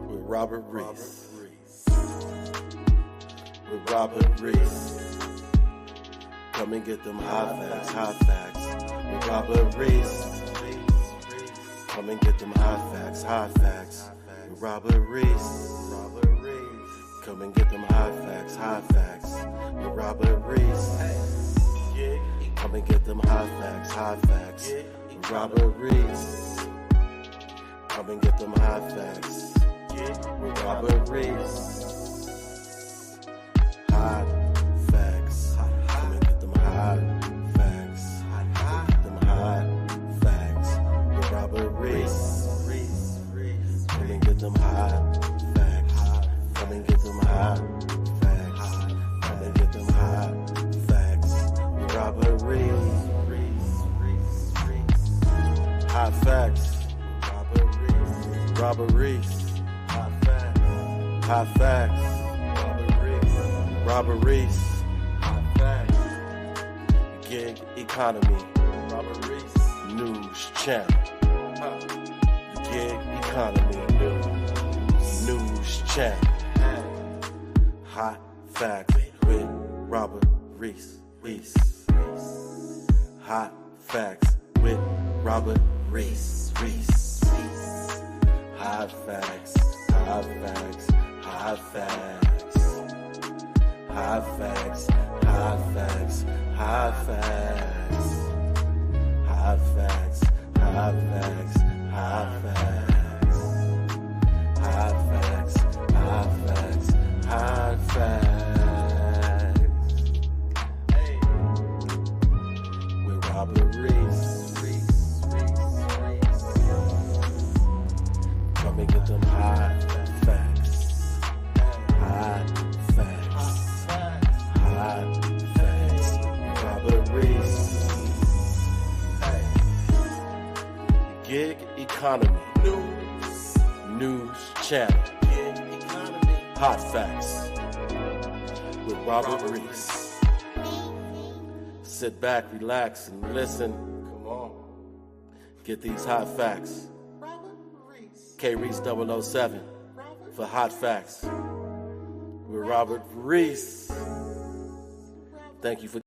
With Robert Reese. With Robert Reese. Come and get them hot facts. With Robert Reese. Come and get them hot facts. With Robert Reese. Come and get them hot facts. With Robert Reese. Come and get them hot facts. With Robert Reese. Come and get them hot facts. With Robert Reese. Hot facts. Come and get them hot facts. Them hot facts. With Robert Reese. Come and get them hot facts. Come and get them hot facts. Come and get them hot facts. With Robert Reese. Hot facts. Robert Reese. Hot facts. Hot facts. Robert Reese. Hot facts. Gig economy. Robert Reese. News channel. The gig economy. News channel. Hot facts with Robert Reese. Hot facts with Robert Reese. Hot facts. Hot facts. Hot facts. Hot facts. Hot facts. Hot facts. Hot facts. Hot facts. Hot facts. Hot facts. Hot facts. Hot facts. Hey. With Robert Reese. Come and get them hot facts. Hot facts. Hot facts. Robert Reese. Hey. Gig economy. News channel. Hot facts with Robert Reese. Sit back, relax, and listen. Come on. Get these hot facts. K-Reese 007 for hot facts with Robert Reese. Thank you for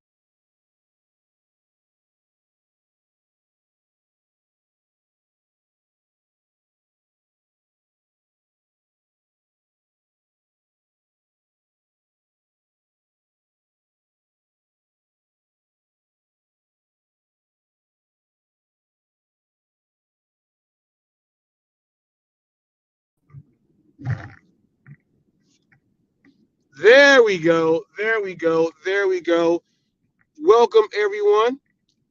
There we go. Welcome everyone.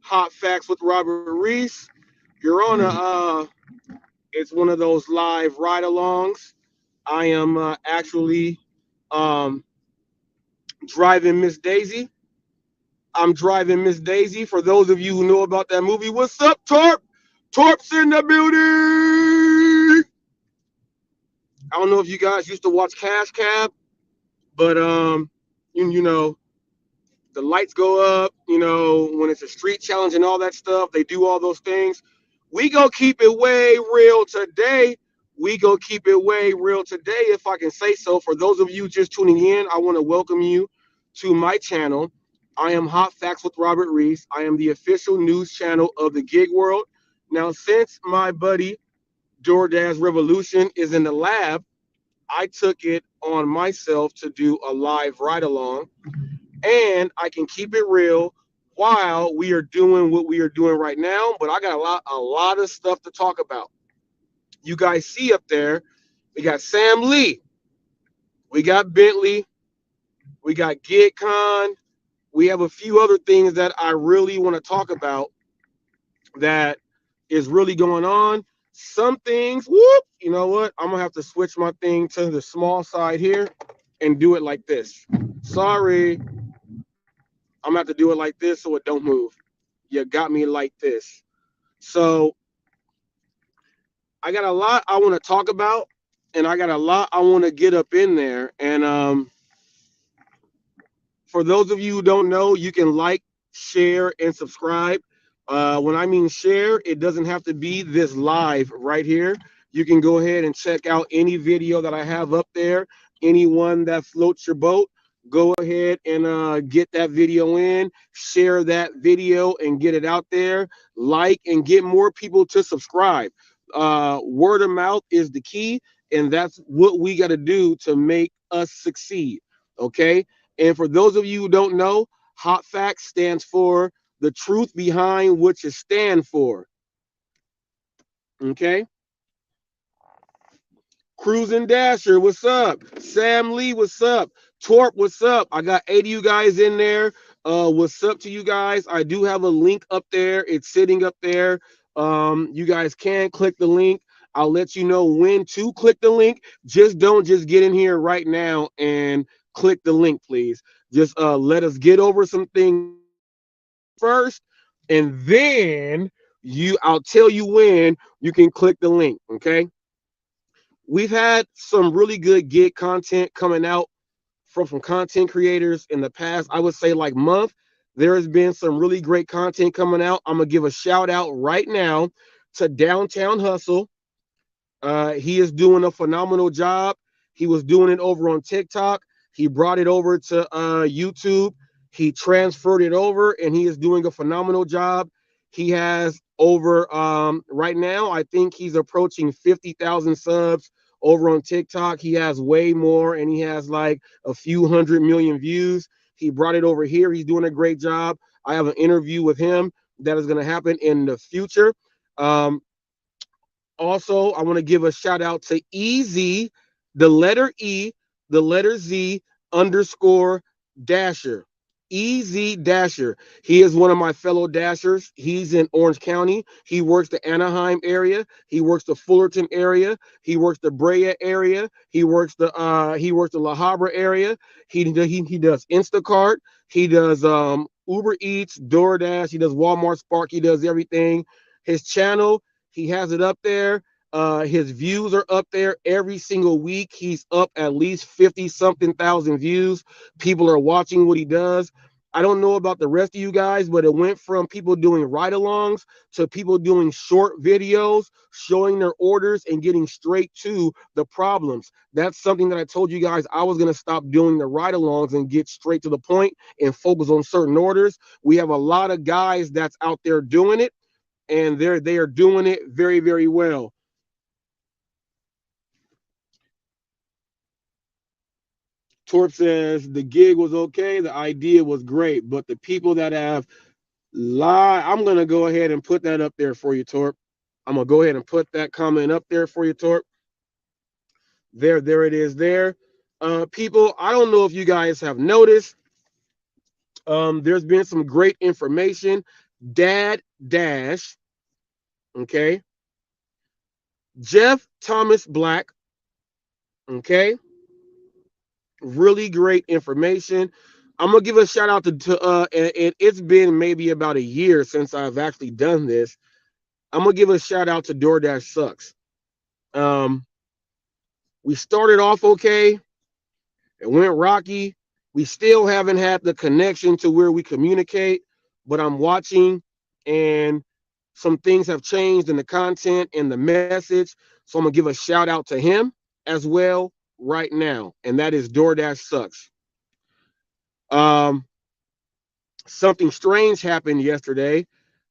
Hot Facts with Robert Reese. You're on it's one of those live ride-alongs. I am actually driving Miss Daisy. I'm driving Miss Daisy. For those of you who know about that movie, what's up, Torp? Torp's in the building. I don't know if you guys used to watch Cash Cab, but you know, the lights go up, when it's a street challenge and all that stuff, they do all those things. We go keep it way real today. If I can say so. For those of you just tuning in, I want to welcome you to my channel. I am Hot Facts with Robert Reese. I am the official news channel of the gig world. Now, since my buddy DoorDash Revolution is in the lab, I took it on myself to do a live ride along, and I can keep it real while we are doing what we are doing right now. But I got a lot of stuff to talk about. You guys see up there, we got Sam Lee, we got Bentley, we got GigCon. We have a few other things that I really want to talk about that is really going on. Some things, you know what? I'm going to have to switch my thing to the small side here and do it like this. Sorry. I'm going to have to do it like this so it don't move. You got me like this. So I got a lot I want to talk about, and I got a lot I want to get up in there. And for those of you who don't know, you can like, share, and subscribe. When I mean share, it doesn't have to be this live right here. You can go ahead and check out any video that I have up there. Anyone that floats your boat, go ahead and get that video in, share that video and get it out there. Like and get more people to subscribe. Word of mouth is the key, and that's what we got to do to make us succeed. Okay. And for those of you who don't know, Hot Facts stands for the truth behind what you stand for. Okay. Cruising Dasher, what's up? Sam Lee, what's up? Torp, what's up? I got 80 of you guys in there. What's up to you guys? I do have a link up there. It's sitting up there. You guys can click the link. I'll let you know when to click the link. Just don't just get in here right now and click the link, please. Just let us get over some things first, and then I'll tell you when you can click the link. Okay. We've had some really good gig content coming out from content creators in the past, I would say like month. There has been some really great content coming out. I'm gonna give a shout out right now to Downtown Hustle. He is doing a phenomenal job. He was doing it over on TikTok. He brought it over to YouTube. He transferred it over, and he is doing a phenomenal job. He has over right now, I think he's approaching 50,000 subs over on TikTok. He has way more, and he has like a few 100 million views. He brought it over here. He's doing a great job. I have an interview with him that is going to happen in the future. Um, Also, I want to give a shout out to EZ, the letter E, the letter Z underscore Dasher. EZ Dasher. He is one of my fellow Dashers. He's in Orange County. He works the Anaheim area. He works the Fullerton area. He works the Brea area. He works the La Habra area. He does Instacart. He does Uber Eats, DoorDash. He does Walmart Spark. He does everything. His channel, he has it up there. His views are up there every single week. He's up at least 50 something thousand views. People are watching what he does. I don't know about the rest of you guys, but it went from people doing ride alongs to people doing short videos, showing their orders and getting straight to the problems. That's something that I told you guys I was going to stop doing the ride alongs and get straight to the point and focus on certain orders. We have a lot of guys that's out there doing it, and they are doing it very, very well. Torp says the gig was okay, the idea was great, but the people that have lied, I'm gonna go ahead and put that up there for you, Torp. I'm gonna go ahead and put that comment up there for you, Torp. There it is. There, people. I don't know if you guys have noticed. There's been some great information. Dad Dash, okay. Jeff Thomas Black, okay. Really great information. I'm gonna give a shout out and it's been maybe about a year since I've actually done this. I'm gonna give a shout out to DoorDash Sucks. Um, we started off okay. It went rocky. We still haven't had the connection to where we communicate, but I'm watching, and some things have changed in the content and the message. So I'm gonna give a shout out to him as well right now, and that is DoorDash Sucks. Um, Something strange happened yesterday.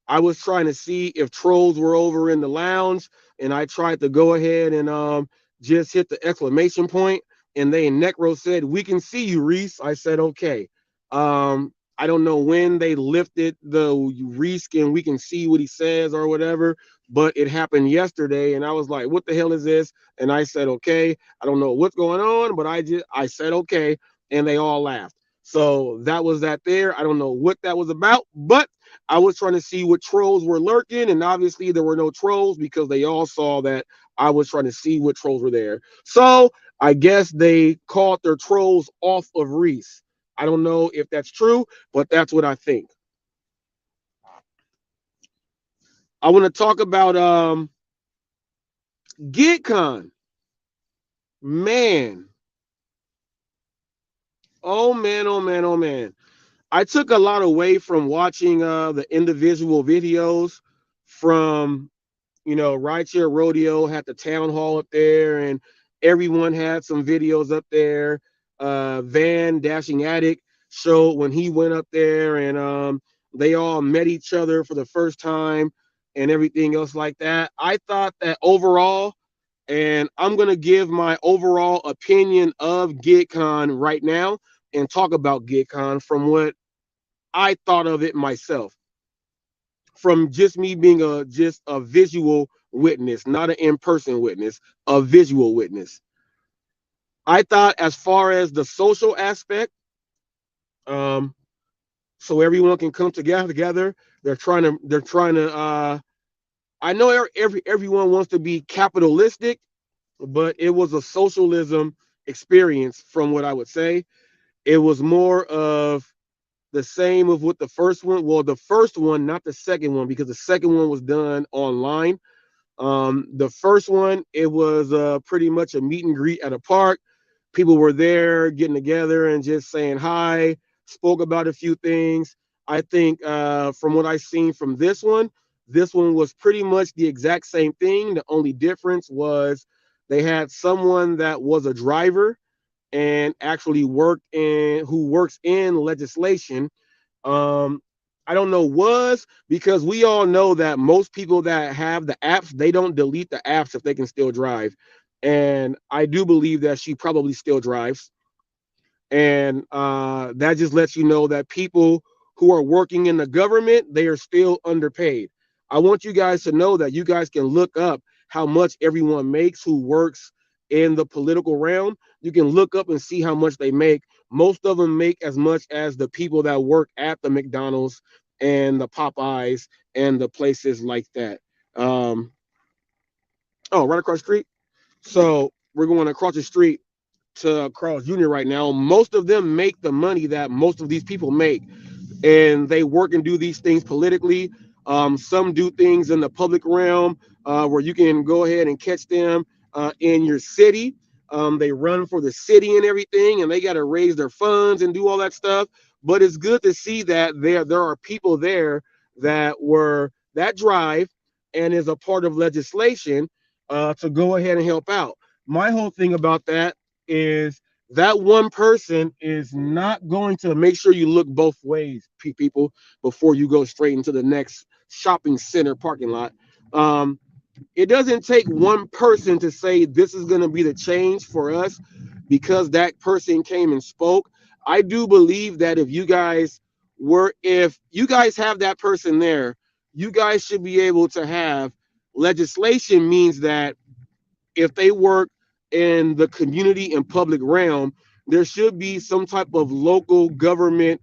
I was trying to see if trolls were over in the lounge, and I tried to go ahead and just hit the exclamation point, and they Necro said, "We can see you, Reese." I said, "Okay." I don't know when they lifted the Reese and we can see what he says or whatever, but it happened yesterday, and I was like, "What the hell is this?" And I said, "Okay." I don't know what's going on, but I said, "Okay," and they all laughed. So that was that there. I don't know what that was about, but I was trying to see what trolls were lurking, and obviously there were no trolls because they all saw that I was trying to see what trolls were there. So I guess they called their trolls off of Reese. I don't know if that's true, but that's what I think. I want to talk about GigCon. Man, oh man, oh man, oh man. I took a lot away from watching the individual videos from, Rideshare Rodeo had the town hall up there, and everyone had some videos up there. Van Dashing Addict showed when he went up there, and they all met each other for the first time and everything else like that. I thought that overall, and I'm going to give my overall opinion of GigCon right now and talk about GigCon from what I thought of it myself, from just me being a visual witness, not an in-person witness, a visual witness. I thought as far as the social aspect, um, so everyone can come together. They're trying to I know everyone wants to be capitalistic, but it was a socialism experience from what I would say. It was more of the same of what the first one. Well, the first one, not the second one, because the second one was done online. The first one, it was pretty much a meet and greet at a park. People were there getting together and just saying hi, spoke about a few things. I think from what I seen from this one was pretty much the exact same thing. The only difference was they had someone that was a driver and actually worked in who works in legislation. um, I don't know was because we all know that most people that have the apps, they don't delete the apps if they can still drive. And I do believe that she probably still drives. And that just lets you know that people who are working in the government, they are still underpaid. I want you guys to know that you guys can look up how much everyone makes who works in the political realm. You can look up and see how much they make. Most of them make as much as the people that work at the McDonald's and the Popeyes and the places like that. Um, oh, right across the street. So we're going across the street to Carl's Jr. right now. Most of them make the money that most of these people make, and they work and do these things politically. Some do things in the public realm where you can go ahead and catch them in your city. They run for the city and everything, and they got to raise their funds and do all that stuff. But it's good to see that there are people there that drive and is a part of legislation to go ahead and help out. My whole thing about that is that one person is not going to make sure you look both ways, people, before you go straight into the next shopping center parking lot. Um, it doesn't take one person to say this is going to be the change for us because that person came and spoke. I do believe that if you guys have that person there, you guys should be able to have legislation means that if they work in the community and public realm, there should be some type of local government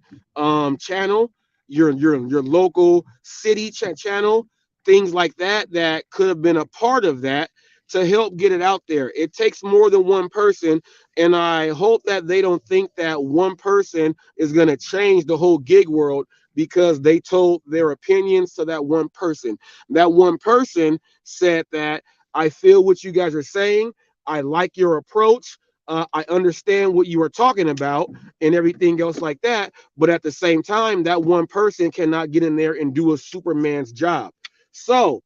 channel, your local city channel, things like that that could have been a part of that to help get it out there. It takes more than one person, and I hope that they don't think that one person is going to change the whole gig world because they told their opinions to that one person. That one person said that I feel what you guys are saying. I like your approach. I understand what you are talking about and everything else like that. But at the same time, that one person cannot get in there and do a Superman's job. So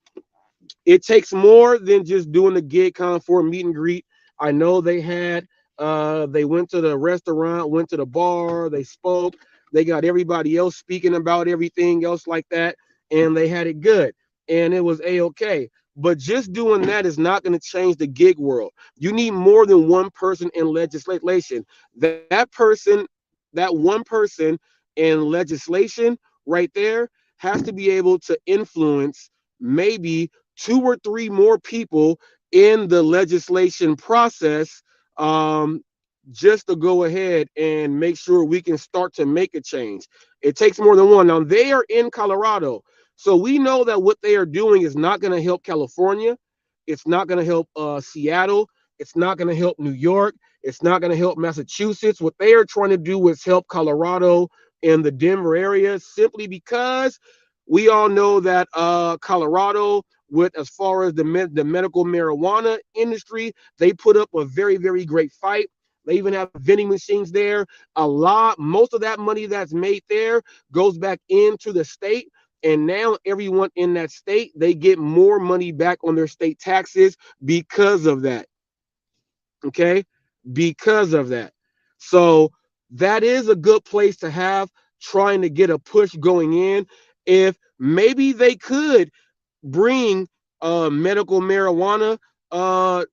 it takes more than just doing the gig con for a meet and greet. I know they went to the restaurant, went to the bar, they spoke, they got everybody else speaking about everything else like that, and they had it good. And it was a-okay. But just doing that is not going to change the gig world. You need more than one person in legislation. That person, that one person in legislation right there has to be able to influence maybe two or three more people in the legislation process, um, just to go ahead and make sure we can start to make a change. It takes more than one. Now, they are in Colorado. So we know that what they are doing is not going to help California. It's not going to help Seattle. It's not going to help New York. It's not going to help Massachusetts. What they are trying to do is help Colorado and the Denver area simply because we all know that Colorado, with as far as the medical marijuana industry, they put up a very, very great fight. They even have vending machines there. Most of that money that's made there goes back into the state. And now everyone in that state, they get more money back on their state taxes because of that. Okay, because of that. So that is a good place to have, trying to get a push going in. If maybe they could bring medical marijuana uh,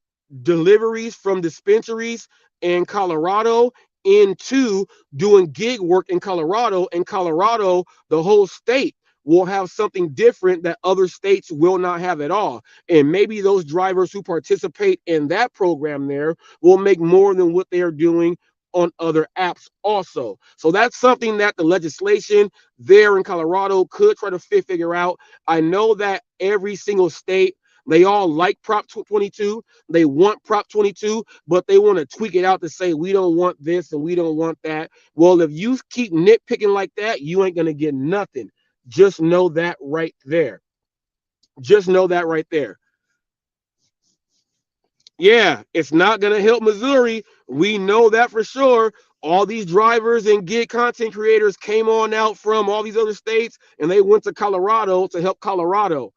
deliveries from dispensaries in Colorado into doing gig work in Colorado. In Colorado, the whole state will have something different that other states will not have at all. And maybe those drivers who participate in that program there will make more than what they are doing on other apps also. So that's something that the legislation there in Colorado could try to figure out. I know that every single state, they all like Prop 22. They want Prop 22, but they want to tweak it out to say, we don't want this and we don't want that. Well, if you keep nitpicking like that, you ain't going to get nothing. Just know that right there. Just know that right there. Yeah, it's not going to help Missouri. We know that for sure. All these drivers and gig content creators came on out from all these other states and they went to Colorado to help Colorado.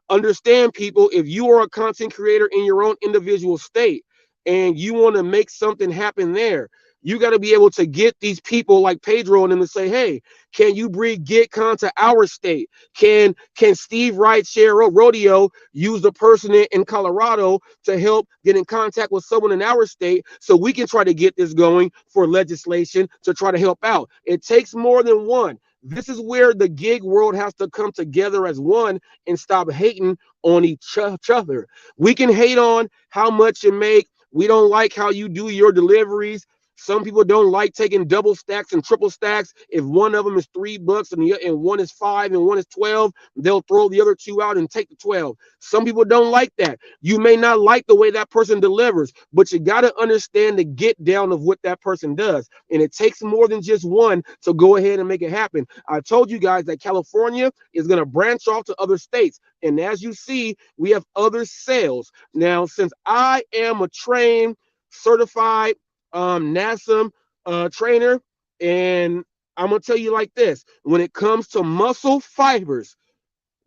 Understand, people, if you are a content creator in your own individual state and you want to make something happen there, you got to be able to get these people like Pedro and them to say, hey, can you bring GitCon to our state? Can Steve Rideshare Rodeo use the person in Colorado to help get in contact with someone in our state so we can try to get this going for legislation to try to help out? It takes more than one. This is where the gig world has to come together as one and stop hating on each other. We can hate on how much you make. We don't like how you do your deliveries. Some people don't like taking double stacks and triple stacks. If one of them is $3 and one is 5 and one is 12, they'll throw the other two out and take the 12. Some people don't like that. You may not like the way that person delivers, but you got to understand the get down of what that person does. And it takes more than just one to go ahead and make it happen. I told you guys that California is going to branch off to other states. And as you see, we have other sales. Now, since I am a trained, certified NASM trainer, and I'm gonna tell you like this: when it comes to muscle fibers,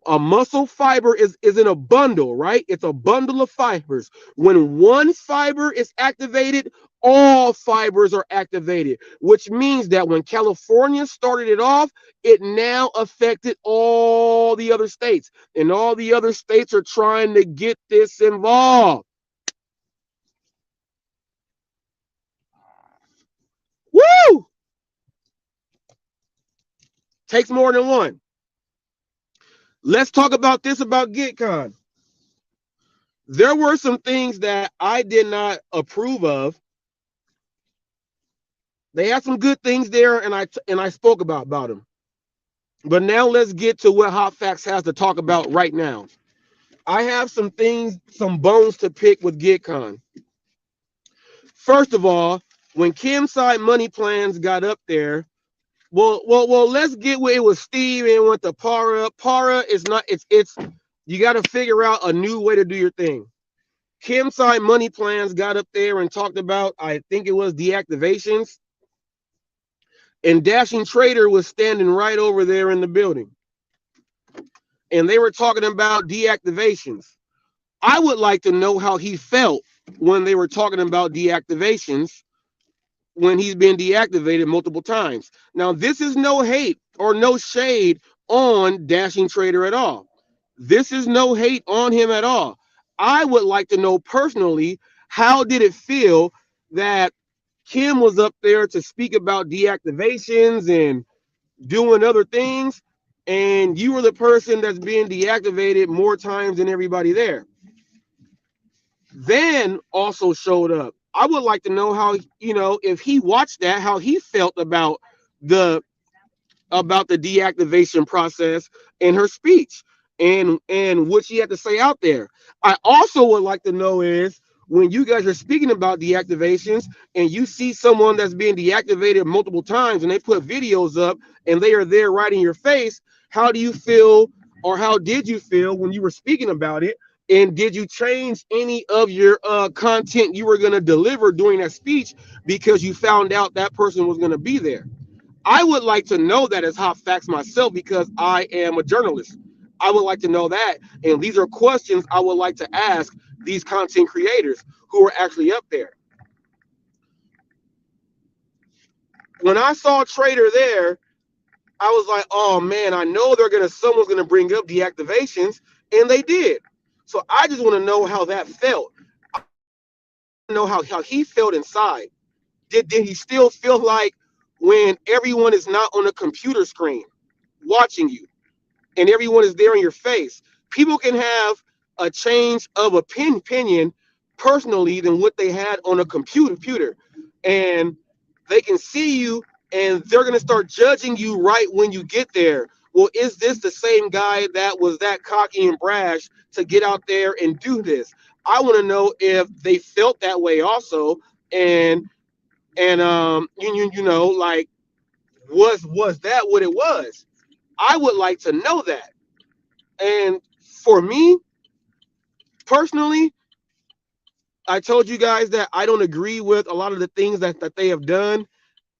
a muscle fiber is in a bundle, right? It's a bundle of fibers. When one fiber is activated, all fibers are activated, which means that when California started it off, it now affected all the other states, and all the other states are trying to get this involved. Woo! Takes more than one. Let's talk about this about GitCon. There were some things that I did not approve of. They had some good things there, and I spoke about them. But now let's get to what HotFacts has to talk about right now. I have some things, some bones to pick with GitCon. First of all, when Kim Side Money Plans got up there, well, let's get where it was Steve and went to Para. Para is not, it's you got to figure out a new way to do your thing. Kim Side Money Plans got up there and talked about, I think it was deactivations. And Dashing Trader was standing right over there in the building. And they were talking about deactivations. I would like to know how he felt when they were talking about deactivations when he's been deactivated multiple times. Now, this is no hate or no shade on Dashing Trader at all. This is no hate on him at all. I would like to know personally, how did it feel that Kim was up there to speak about deactivations and doing other things, and you were the person that's being deactivated more times than everybody there? Then also showed up. I would like to know how, if he watched that, how he felt about the deactivation process in her speech and what she had to say out there. I also would like to know is, when you guys are speaking about deactivations and you see someone that's being deactivated multiple times and they put videos up and they are there right in your face, how do you feel, or how did you feel when you were speaking about it? And did you change any of your content you were going to deliver during that speech because you found out that person was going to be there? I would like to know that as hot facts myself because I am a journalist. I would like to know that. And these are questions I would like to ask these content creators who are actually up there. When I saw Trader there, I was like, oh man, I know someone's gonna bring up deactivations, and they did. So I just want to know how that felt. I know how he felt inside. Did he still feel like when everyone is not on a computer screen watching you and everyone is there in your face, people can have a change of opinion personally than what they had on a computer, and they can see you and they're going to start judging you right when you get there. Well, is this the same guy that was that cocky and brash to get out there and do this? I want to know if they felt that way also, and you know, like, was that what it was? I would like to know that. And for me personally, I told you guys that I don't agree with a lot of the things that they have done.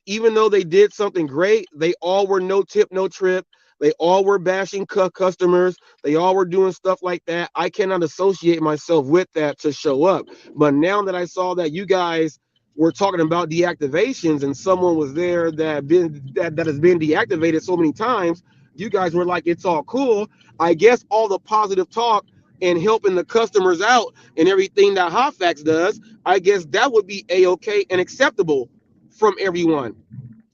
Even though they did something great, they all were no tip, no trip. They all were bashing customers. They all were doing stuff like that. I cannot associate myself with that to show up. But now that I saw that you guys were talking about deactivations and someone was there that has been deactivated so many times, you guys were like, it's all cool. I guess all the positive talk and helping the customers out and everything that HotFacts does, I guess that would be a-okay and acceptable from everyone,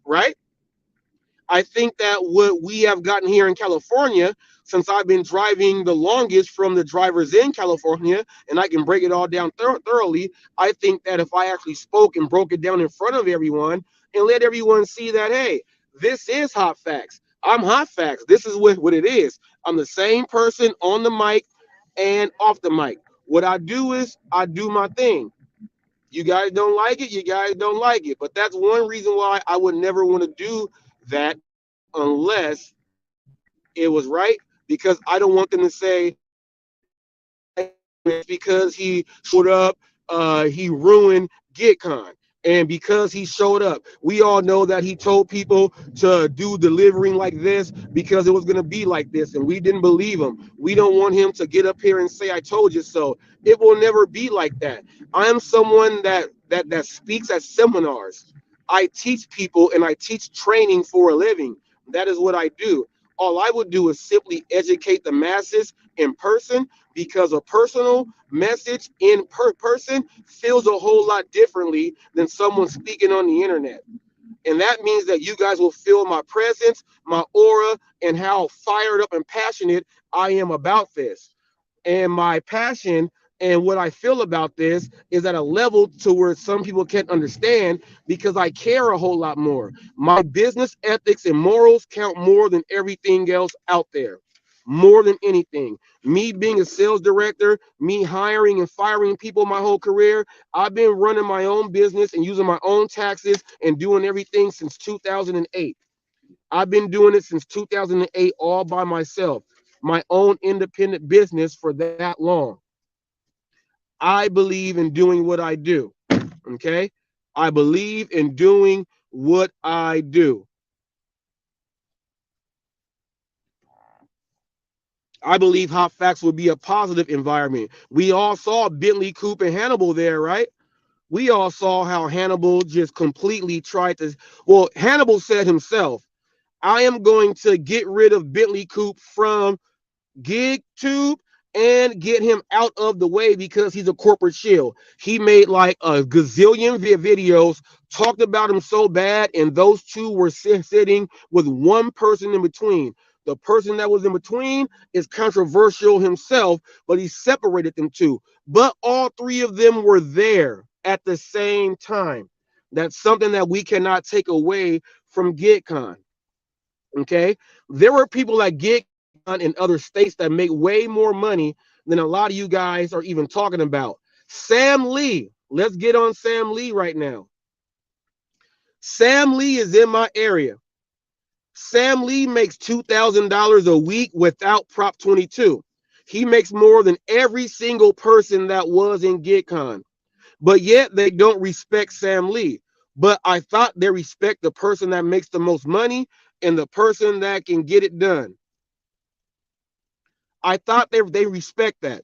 right? I think that what we have gotten here in California, since I've been driving the longest from the drivers in California, and I can break it all down thoroughly, I think that if I actually spoke and broke it down in front of everyone and let everyone see that, hey, this is Hot Facts. I'm Hot Facts. This is what it is. I'm the same person on the mic and off the mic. What I do is I do my thing. You guys don't like it, you guys don't like it. But that's one reason why I would never want to do that unless it was right, because I don't want them to say it's because he showed up, he ruined GitCon. And because he showed up, we all know that he told people to do delivering like this because it was going to be like this. And we didn't believe him. We don't want him to get up here and say, I told you so. It will never be like that. I am someone that speaks at seminars. I teach people and I teach training for a living. That is what I do. All I would do is simply educate the masses in person, because a personal message in person feels a whole lot differently than someone speaking on the internet. And that means that you guys will feel my presence, my aura, and how fired up and passionate I am about this. And my passion and what I feel about this is at a level to where some people can't understand, because I care a whole lot more. My business ethics and morals count more than everything else out there. More than anything. Me being a sales director, me hiring and firing people my whole career, I've been running my own business and using my own taxes and doing everything since 2008. I've been doing it since 2008 all by myself, my own independent business for that long. I believe in doing what I do. Okay. I believe in doing what I do. I believe Hot Facts will be a positive environment. We all saw Bentley, Coop, and Hannibal there, right? We all saw how Hannibal just completely tried to. Well, Hannibal said himself, I am going to get rid of Bentley Coop from GigTube and get him out of the way because he's a corporate shill. He made like a gazillion videos, talked about him so bad, and those two were sitting with one person in between. The person that was in between is controversial himself, but he separated them two. But all three of them were there at the same time. That's something that we cannot take away from GitCon. Okay, there were people at GitCon in other states that make way more money than a lot of you guys are even talking about. Sam Lee, let's get on Sam Lee right now. Sam Lee is in my area. Sam Lee makes $2,000 a week without Prop 22. He makes more than every single person that was in GitCon. But yet they don't respect Sam Lee. But I thought they respect the person that makes the most money and the person that can get it done. I thought they respect that.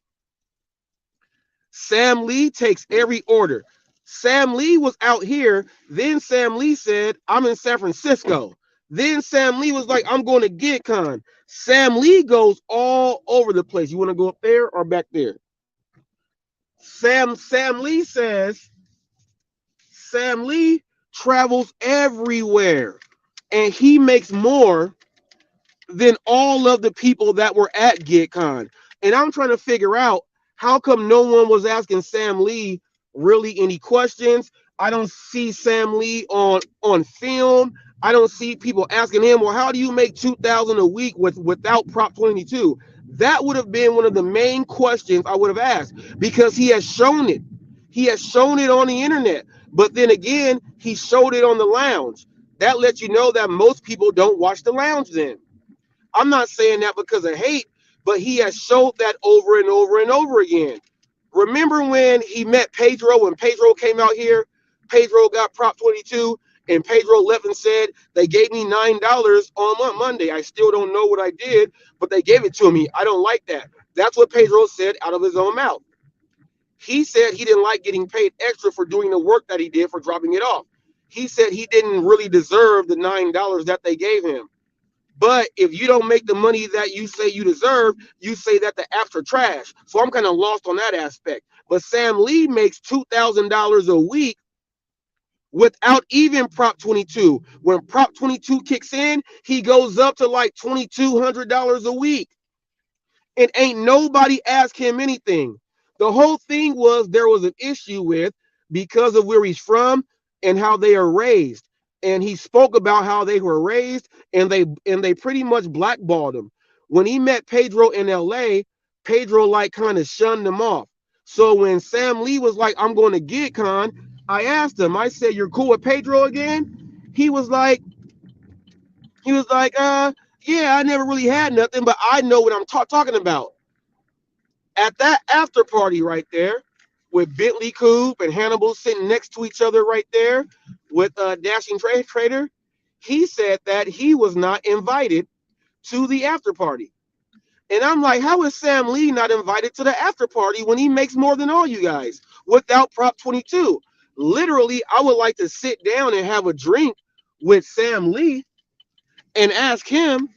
Sam Lee takes every order. Sam Lee was out here. Then Sam Lee said, I'm in San Francisco. Then Sam Lee was like, I'm going to GitCon. Sam Lee goes all over the place. You want to go up there or back there? Sam Lee says, Sam Lee travels everywhere and he makes more than all of the people that were at GitCon. And I'm trying to figure out how come no one was asking Sam Lee really any questions. I don't see Sam Lee on film. I don't see people asking him, well, how do you make 2,000 a week without Prop 22? That would have been one of the main questions I would have asked because he has shown it. He has shown it on the internet. But then again, he showed it on the lounge. That lets you know that most people don't watch the lounge then. I'm not saying that because of hate, but he has showed that over and over and over again. Remember when he met Pedro, when Pedro came out here, Pedro got Prop 22, and Pedro left and said, they gave me $9 on Monday. I still don't know what I did, but they gave it to me. I don't like that. That's what Pedro said out of his own mouth. He said he didn't like getting paid extra for doing the work that he did for dropping it off. He said he didn't really deserve the $9 that they gave him. But if you don't make the money that you say you deserve, you say that the apps are trash. So I'm kind of lost on that aspect. But Sam Lee makes $2,000 a week without even Prop 22. When Prop 22 kicks in, he goes up to like $2,200 a week. And ain't nobody asked him anything. The whole thing was there was an issue with because of where he's from and how they are raised. And he spoke about how they were raised and they pretty much blackballed him. When he met Pedro in LA, Pedro like kind of shunned him off. So when Sam Lee was like, I'm going to GitCon, I asked him, I said, you're cool with Pedro again? He was like, yeah, I never really had nothing, but I know what I'm talking about. At that after party right there, with Bentley Coupe and Hannibal sitting next to each other right there, with Dashing Trader, he said that he was not invited to the after party. And I'm like, how is Sam Lee not invited to the after party when he makes more than all you guys without Prop 22? Literally, I would like to sit down and have a drink with Sam Lee and ask him,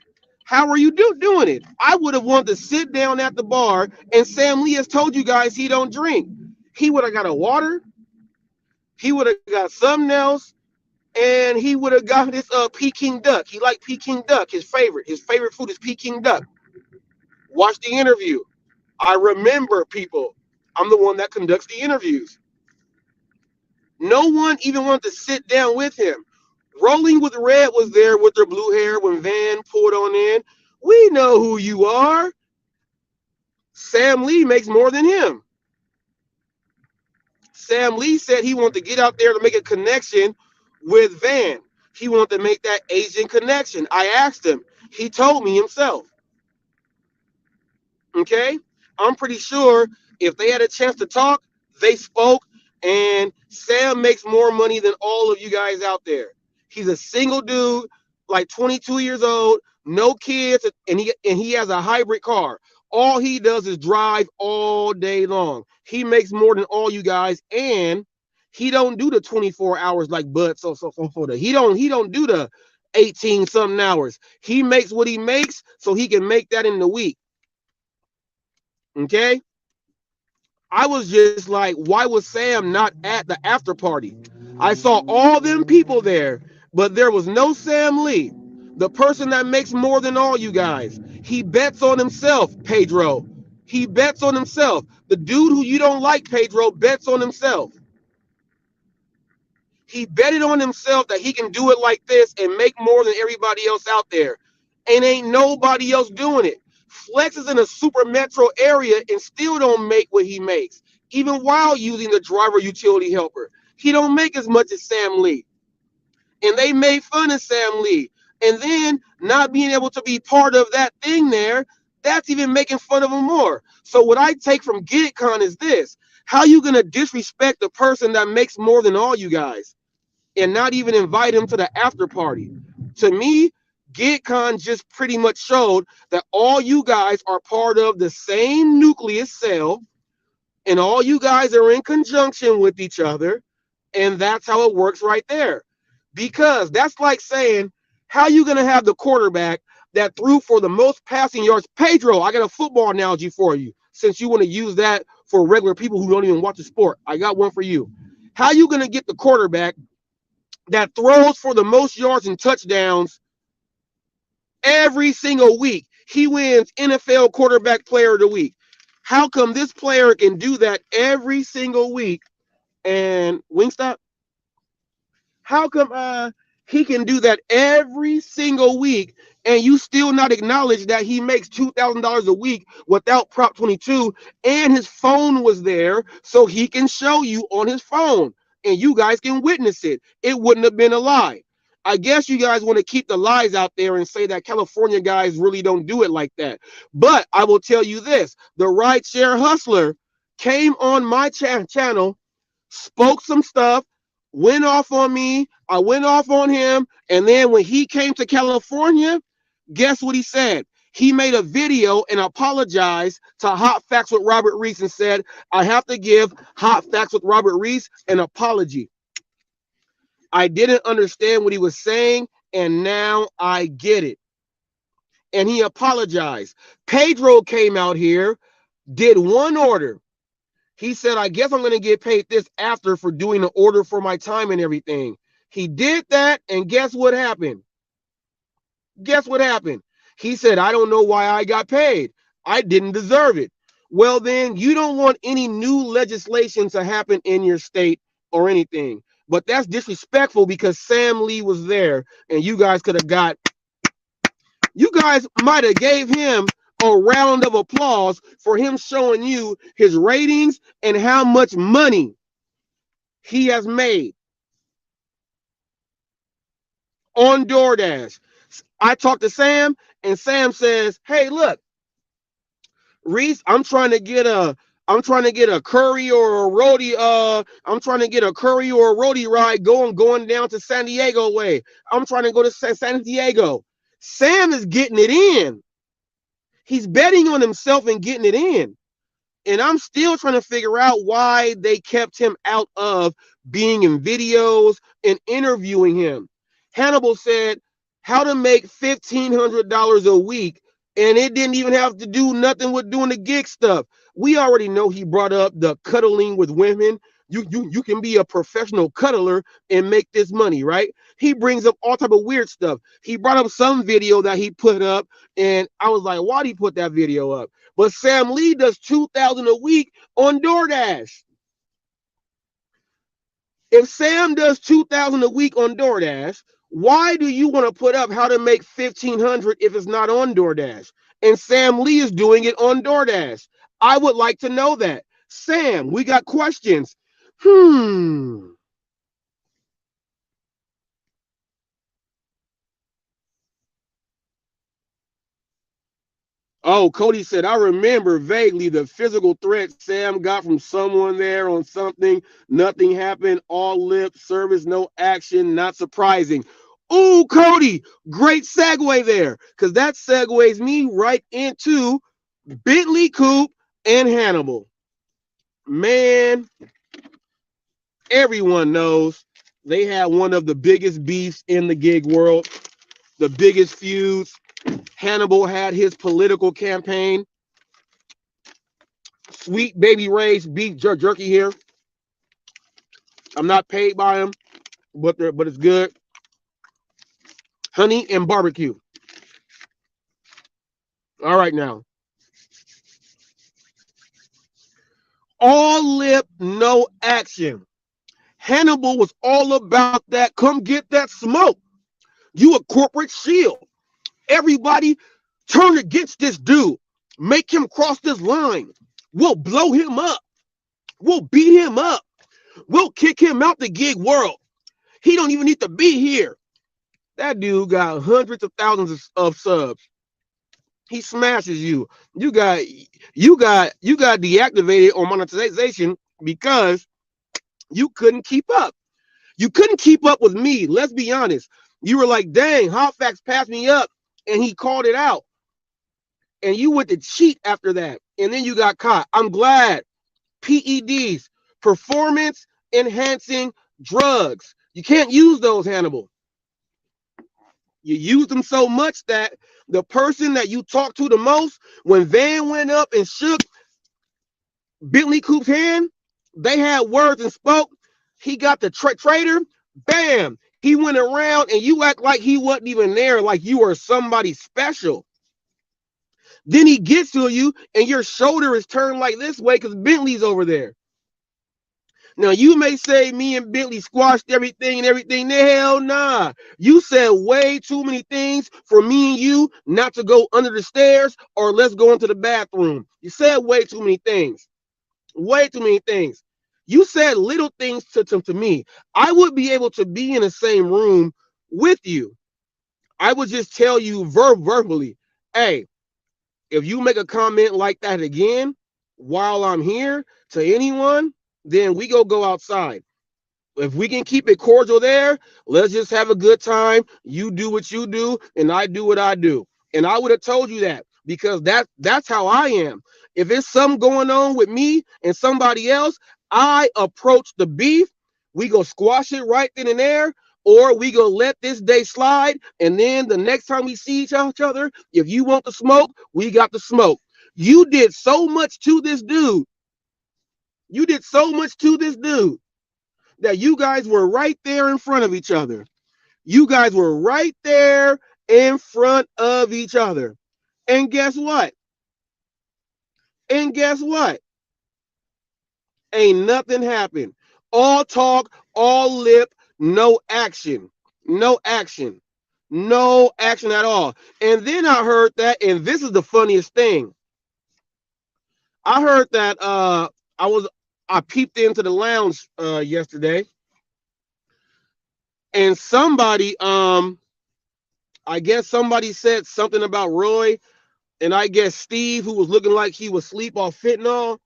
how are you doing it? I would have wanted to sit down at the bar, and Sam Lee has told you guys he don't drink. He would have got a water, he would have got something else, and he would have got this Peking duck. He liked Peking duck, his favorite. His favorite food is Peking duck. Watch the interview. I remember, people. I'm the one that conducts the interviews. No one even wanted to sit down with him. Rolling with Red was there with her blue hair when Van pulled on in. We know who you are. Sam Lee makes more than him. Sam Lee said he wanted to get out there to make a connection with Van. He wanted to make that Asian connection. I asked him. He told me himself. Okay? I'm pretty sure if they had a chance to talk, they spoke, and Sam makes more money than all of you guys out there. He's a single dude, like 22 years old, no kids, and he has a hybrid car. All he does is drive all day long. He makes more than all you guys, and he don't do the 24 hours like Bud. He don't do the 18 something hours. He makes what he makes so he can make that in the week. Okay? I was just like, why was Sam not at the after party? I saw all them people there, but there was no Sam Lee, the person that makes more than all you guys. He bets on himself, Pedro. He bets on himself. The dude who you don't like, Pedro, bets on himself. He betted on himself that he can do it like this and make more than everybody else out there. And ain't nobody else doing it. Flex is in a super metro area and still don't make what he makes, even while using the driver utility helper. He don't make as much as Sam Lee. And they made fun of Sam Lee. And then not being able to be part of that thing there, That's even making fun of him more. So what I take from GitCon is this: how you gonna disrespect the person that makes more than all you guys and not even invite him to the after party? To me, GitCon just pretty much showed that all you guys are part of the same nucleus cell, and all you guys are in conjunction with each other, and that's how it works right there. Because that's like saying, how you going to have the quarterback that threw for the most passing yards? Pedro, I got a football analogy for you, since you want to use that for regular people who don't even watch the sport. I got one for you. How you going to get the quarterback that throws for the most yards and touchdowns every single week? He wins NFL quarterback player of the week. How come this player can do that every single week? And Wingstop, how come he can do that every single week and you still not acknowledge that he makes $2,000 a week without Prop 22 and his phone was there so he can show you on his phone and you guys can witness it? It wouldn't have been a lie. I guess you guys want to keep the lies out there and say that California guys really don't do it like that. But I will tell you this: the rideshare hustler came on my channel, spoke some stuff, went off on me, I went off on him, and then when he came to California, guess what he said? He made a video and apologized to Hot Facts with Robert Reese and said, I have to give Hot Facts with Robert Reese an apology. I didn't understand what he was saying, and now I get it. And he apologized. Pedro came out here, did one order. He said, I guess I'm going to get paid this after for doing the order for my time and everything. He did that, and guess what happened? Guess what happened? He said, I don't know why I got paid. I didn't deserve it. Well, then you don't want any new legislation to happen in your state or anything. But that's disrespectful because Sam Lee was there, and you guys could have got, you guys might have gave him a round of applause for him showing you his ratings and how much money he has made on DoorDash. I talked to Sam, and Sam says, hey, look, Reese, I'm trying to get a curry or a roadie. I'm trying to get a curry or a roadie ride going down to San Diego way. I'm trying to go to San Diego. Sam is getting it in. He's betting on himself and getting it in. And I'm still trying to figure out why they kept him out of being in videos and interviewing him. Hannibal said how to make $1,500 a week, and it didn't even have to do nothing with doing the gig stuff. We already know he brought up the cuddling with women. You can be a professional cuddler and make this money, right? He brings up all type of weird stuff. He brought up some video that he put up, and I was like, why did he put that video up? But Sam Lee does $2,000 a week on DoorDash. If Sam does $2,000 a week on DoorDash, why do you want to put up how to make $1,500 if it's not on DoorDash? And Sam Lee is doing it on DoorDash. I would like to know that. Sam, we got questions. Oh, Cody said, I remember vaguely the physical threat Sam got from someone there on something. Nothing happened. All lip service, no action. Not surprising. Oh, Cody, great segue there, because that segues me right into Bentley Coupe and Hannibal. Man, everyone knows they had one of the biggest beefs in the gig world, the biggest feuds. Hannibal had his political campaign. Sweet Baby Ray's beef jerky here. I'm not paid by him, but it's good. Honey and barbecue. All right now. All lip, no action. Hannibal was all about that. Come get that smoke. You a corporate shield. Everybody turn against this dude. Make him cross this line. We'll blow him up. We'll beat him up. We'll kick him out the gig world. He don't even need to be here. That dude got hundreds of thousands of subs. He smashes you. You got you got deactivated on monetization because you couldn't keep up. You couldn't keep up with me. Let's be honest. You were like, dang, HotFacts passed me up, and he called it out. And you went to cheat after that. And then you got caught. I'm glad. PEDs, performance enhancing drugs. You can't use those, Hannibal. You use them so much that the person that you talked to the most, when Van went up and shook Bentley Coop's hand, they had words and spoke. He got the trader. Bam. He went around and you act like he wasn't even there, like you were somebody special. Then he gets to you and your shoulder is turned like this way because Bentley's over there. Now, you may say me and Bentley squashed everything and everything. The hell nah. You said way too many things for me and you not to go under the stairs or let's go into the bathroom. You said way too many things. Way too many things. You said little things to me. I would be able to be in the same room with you. I would just tell you verbally, hey, if you make a comment like that again while I'm here to anyone, then we go outside. If we can keep it cordial there, let's just have a good time. You do what you do, and I do what I do. And I would have told you that because that's how I am. If it's something going on with me and somebody else, I approach the beef. We go squash it right then and there, or we go let this day slide. And then the next time we see each other, if you want the smoke, we got the smoke. You did so much to this dude. You did so much to this dude that you guys were right there in front of each other. You guys were right there in front of each other. And guess what? And guess what? Ain't nothing happened. All talk, all lip, no action. No action. No action at all. And then I heard that, and this is the funniest thing. I heard that I peeped into the lounge yesterday, and somebody I guess somebody said something about Roy, and I guess Steve, who was looking like he was asleep off fentanyl.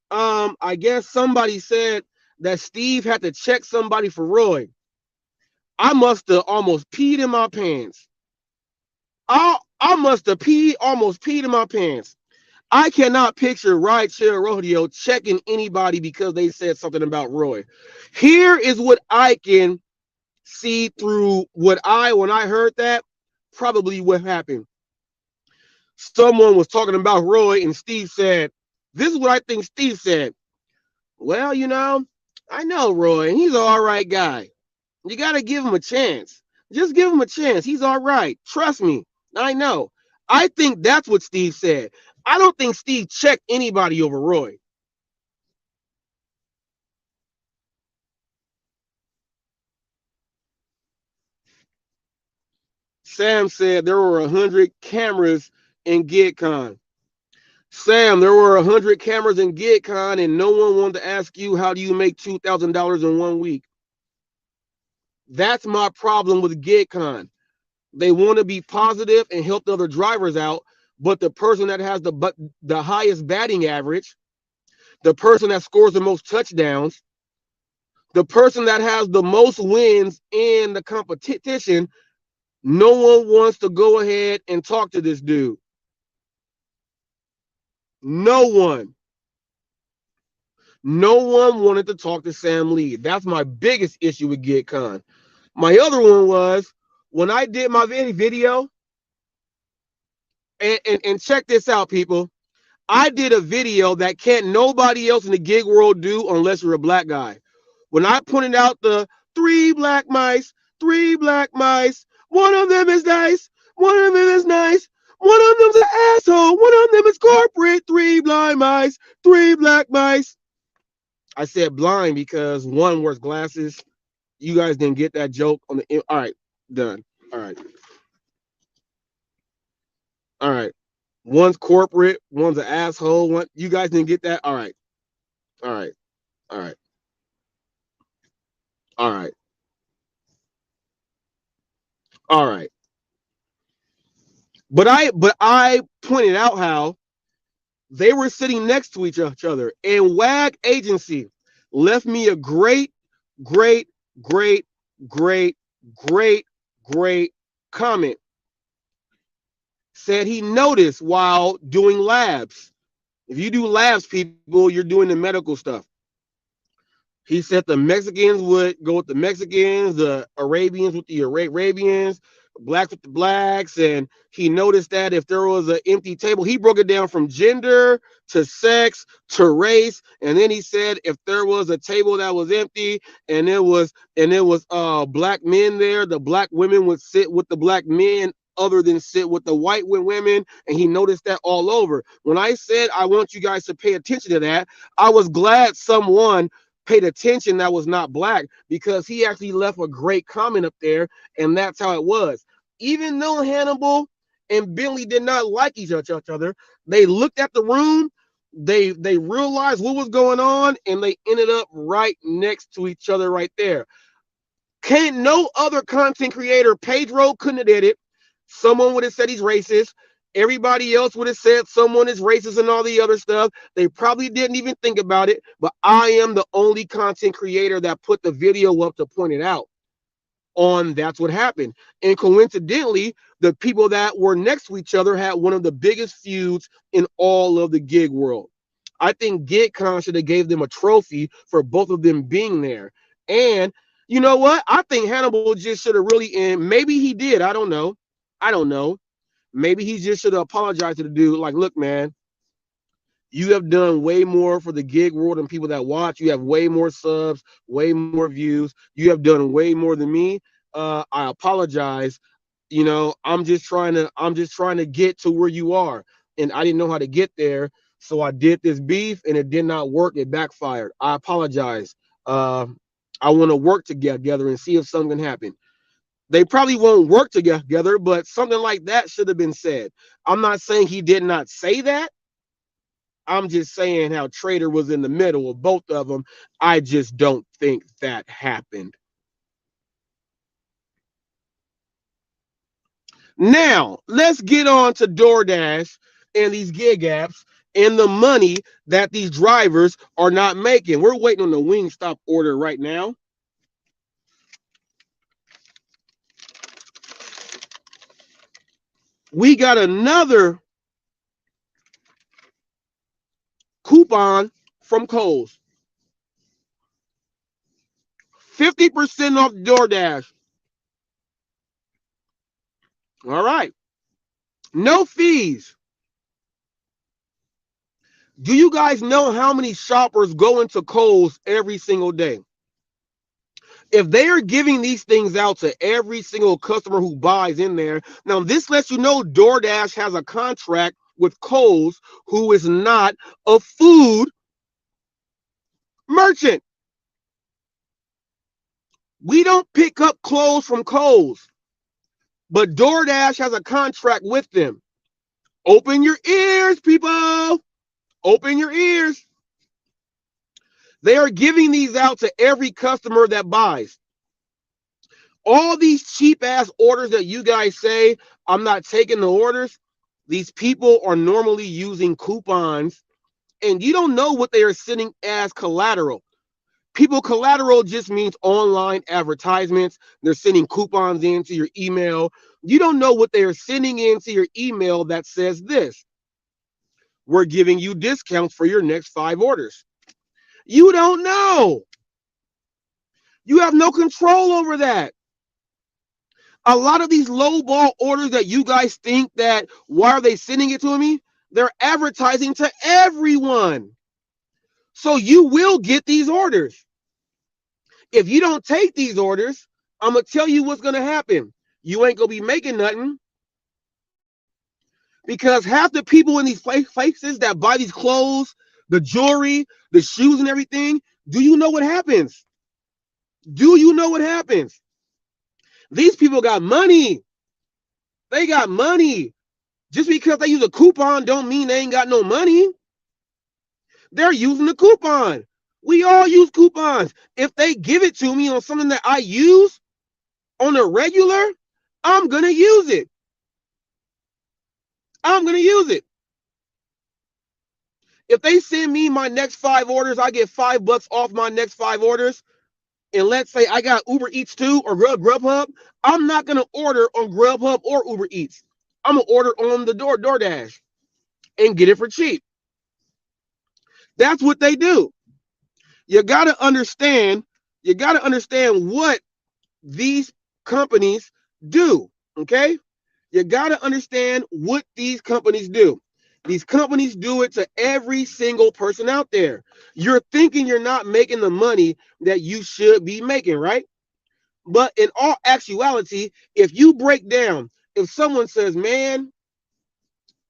I guess somebody said that Steve had to check somebody for Roy. I must have almost peed in my pants. I must have almost peed in my pants. I cannot picture Rideshare Rodeo checking anybody because they said something about Roy. Here is what I can see through when I heard that, probably what happened. Someone was talking about Roy, and Steve said, this is what I think Steve said. Well, I know Roy, and he's an all right guy. You got to give him a chance. Just give him a chance. He's all right. Trust me. I know. I think that's what Steve said. I don't think Steve checked anybody over Roy. Sam said there were 100 cameras in GitCon. Sam, there were 100 cameras in GitCon, and no one wanted to ask you, how do you make $2,000 in 1 week? That's my problem with GitCon. They want to be positive and help the other drivers out, but the person that has the highest batting average, the person that scores the most touchdowns, the person that has the most wins in the competition, no one wants to go ahead and talk to this dude. No one. No one wanted to talk to Sam Lee. That's my biggest issue with GitCon. My other one was when I did my video, and check this out, people. I did a video that can't nobody else in the gig world do unless you're a black guy. When I pointed out the three black mice, one of them is nice, one of them is nice, one of them's an asshole, one of them is corporate, three blind mice, three black mice. I said blind because one wears glasses. You guys didn't get that joke on the. All right, done. All right. All right. One's corporate, one's an asshole. One, you guys didn't get that. All right. All right. All right. All right. All right. But I pointed out how they were sitting next to each other, and WAG agency left me a great, great, great, great, great, great comment. Said he noticed while doing labs. If you do labs, people, you're doing the medical stuff. He said the Mexicans would go with the Mexicans, the Arabians with the Arabians, blacks with the blacks. And he noticed that if there was an empty table, he broke it down from gender to sex to race. And then he said if there was a table that was empty and it was black men there, the black women would sit with the black men other than sit with the white women. And he noticed that all over. When I said I want you guys to pay attention to that, I was glad someone paid attention that was not black, because he actually left a great comment up there, and that's how it was. Even though Hannibal and Bentley did not like each other, they looked at the room, they realized what was going on, and they ended up right next to each other right there. Can't no other content creator, Pedro couldn't have did it. Someone would have said he's racist. Everybody else would have said someone is racist and all the other stuff. They probably didn't even think about it, but I am the only content creator that put the video up to point it out on that's what happened. And coincidentally, the people that were next to each other had one of the biggest feuds in all of the gig world. I think GigCon should have gave them a trophy for both of them being there. And you know what? I think Hannibal just should have really, and maybe he did. I don't know. I don't know. Maybe he just should have apologized to the dude. Like, look, man, you have done way more for the gig world and people that watch. You have way more subs, way more views. You have done way more than me. I apologize. You know, I'm just trying to get to where you are. And I didn't know how to get there. So I did this beef and it did not work. It backfired. I apologize. Uh, I want to work together and see if something can happen. They probably won't work together, but something like that should have been said. I'm not saying he did not say that. I'm just saying how Trader was in the middle of both of them. I just don't think that happened. Now, let's get on to DoorDash and these gig apps and the money that these drivers are not making. We're waiting on the Wingstop order right now. We got another coupon from Kohl's. 50% off DoorDash. All right. No fees. Do you guys know how many shoppers go into Kohl's every single day? If they are giving these things out to every single customer who buys in there, now this lets you know DoorDash has a contract with Kohl's, who is not a food merchant. We don't pick up clothes from Kohl's, but DoorDash has a contract with them. Open your ears, people. Open your ears. They are giving these out to every customer that buys. All these cheap ass orders that you guys say, I'm not taking the orders. These people are normally using coupons, and you don't know what they are sending as collateral. People, collateral just means online advertisements. They're sending coupons into your email. You don't know what they are sending into your email that says this: we're giving you discounts for your next 5 orders. You don't know. You have no control over that. A lot of these lowball orders that you guys think that, why are they sending it to me? They're advertising to everyone. So you will get these orders. If you don't take these orders, I'm going to tell you what's going to happen. You ain't going to be making nothing. Because half the people in these places that buy these clothes, the jewelry, the shoes and everything, do you know what happens? Do you know what happens? These people got money. They got money. Just because they use a coupon don't mean they ain't got no money. They're using the coupon. We all use coupons. If they give it to me on something that I use on a regular, I'm going to use it. I'm going to use it. If they send me my next 5 orders, I get $5 off my next 5 orders. And let's say I got Uber Eats too or Grubhub, I'm not going to order on Grubhub or Uber Eats. I'm going to order on the DoorDash and get it for cheap. That's what they do. You got to understand, what these companies do, okay? You got to understand what these companies do. These companies do it to every single person out there. You're thinking you're not making the money that you should be making, right? But in all actuality, if you break down, if someone says, man,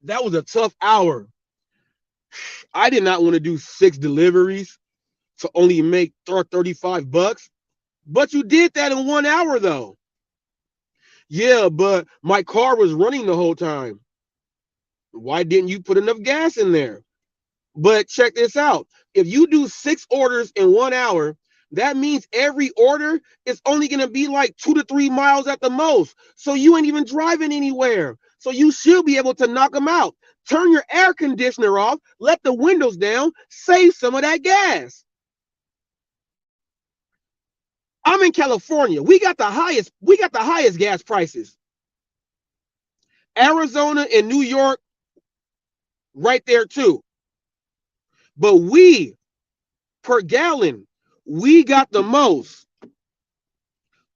that was a tough hour. I did not want to do 6 deliveries to only make $35. But you did that in 1 hour, though. Yeah, but my car was running the whole time. Why didn't you put enough gas in there? But check this out. If you do 6 orders in 1 hour, that means every order is only going to be like 2 to 3 miles at the most. So you ain't even driving anywhere. So you should be able to knock them out. Turn your air conditioner off, let the windows down, save some of that gas. I'm in California. We got the highest gas prices. Arizona and New York right there too. But we, per gallon, we got the most.